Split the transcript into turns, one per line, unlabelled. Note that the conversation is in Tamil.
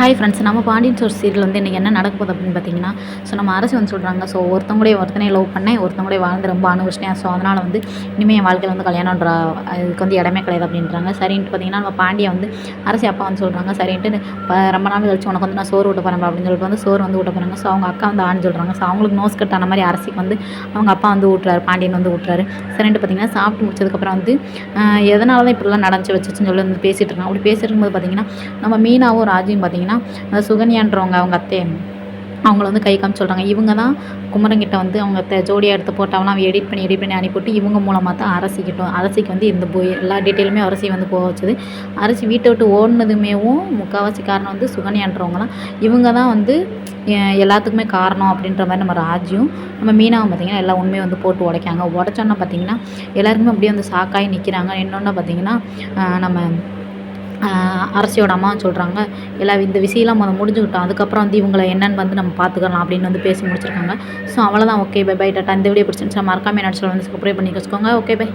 ஹாய் ஃப்ரெண்ட்ஸ், நம்ம பாண்டியன் ஸ்டோர்ஸ் சீரியல் வந்து இன்றைக்கி என்ன நடக்க போகுது அப்படின்னு பார்த்தீங்கன்னா, ஸோ நம்ம அரசு வந்து சொல்கிறாங்க. ஸோ ஒருத்தனே லவ் பண்ணேன், ஒருத்தவங்களே வாழ்ந்து ரொம்ப அனுபவிச்சிட்டேன். ஸோ அதனால் வந்து இனிமேல் என் வாழ்க்கையில் வந்து கல்யாணன்ற இதுக்கு வந்து இடமே கிடையாது அப்படின்றாங்க. சரின்ட்டு பார்த்தீங்கன்னா, நம்ம பாண்டியை வந்து அரசி அப்பா வந்து சொல்கிறாங்க. சரின்ட்டு ரொம்ப நாள் கழிச்சு உனக்கு வந்து நான் சோறு ஊட்ட போகிறேன் அப்படின்னு சொல்லிட்டு வந்து சோறு வந்து ஊட்ட போகிறாங்க. ஸோ அவங்க அக்கா வந்து ஆன்னு சொல்கிறாங்க. ஸோ அவங்களுக்கு நோஸ் கட் ஆன மாதிரி அரசிக்கு வந்து அவங்க அப்பா வந்து ஊட்டுறாரு, பாண்டியன் வந்து ஊட்டுறாரு. சரின்ட்டு பார்த்தீங்கன்னா, சாப்பிட்டு முடிச்சதுக்கப்புறம் வந்து எதனால தான் இப்படிலாம் நடந்துச்சு வச்சுன்னு சொல்லி வந்து பேசிகிட்டு இருக்காங்க. அப்படி பேசிட்டு இருக்கும்போது பார்த்தீங்கன்னா, நம்ம மீனாவும் ராஜியும் பார்த்தீங்கன்னா, சுகன்யான்றவங்க அவங்க அத்தையை அவங்கள வந்து கை காமிச்சு சொல்கிறாங்க. இவங்க தான் குமரங்கிட்ட வந்து அவங்க ஜோடியாக எடுத்து போட்டாவெல்லாம் எடிட் பண்ணி அனுப்பிவிட்டு இவங்க மூலமாக தான் அரசிக்கு வந்து இந்த எல்லா டீட்டெயிலுமே அரசி வந்து போக வச்சது. அரசி வீட்டை விட்டு ஓடினதுமேவும் முக்கால்வாசி காரணம் வந்து சுகன்யான்றவங்க தான். இவங்க தான் வந்து எல்லாத்துக்குமே காரணம் அப்படின்ற மாதிரி நம்ம ராஜியும் நம்ம மீனாவும் பார்த்திங்கன்னா எல்லா உண்மையை வந்து போட்டு உடைக்காங்க. உடச்சோன்னா பார்த்திங்கன்னா எல்லாருக்குமே அப்படியே வந்து ஷாக்காகி நிற்கிறாங்க. இன்னொன்று பார்த்திங்கன்னா நம்ம அரசியோட அம்மாவும் சொல்கிறாங்க, இந்த விஷயம்லாம் முடிஞ்சுக்கிட்டோம், அதுக்கப்புறம் வந்து இவங்களை என்னென்னு வந்து நம்ம பார்த்துக்கலாம் அப்படின்னு வந்து பேசி முடிச்சிருக்காங்க. ஸோ அவ்வளோதான். Okay, bye bye, tata. இந்த வீடியோ பிடிச்சிருந்துச்சுன்னா மறக்காம என்னோட சேனல் வந்து சப்ஸ்கிரைப் பண்ணி வச்சுக்கோங்க. Okay, by.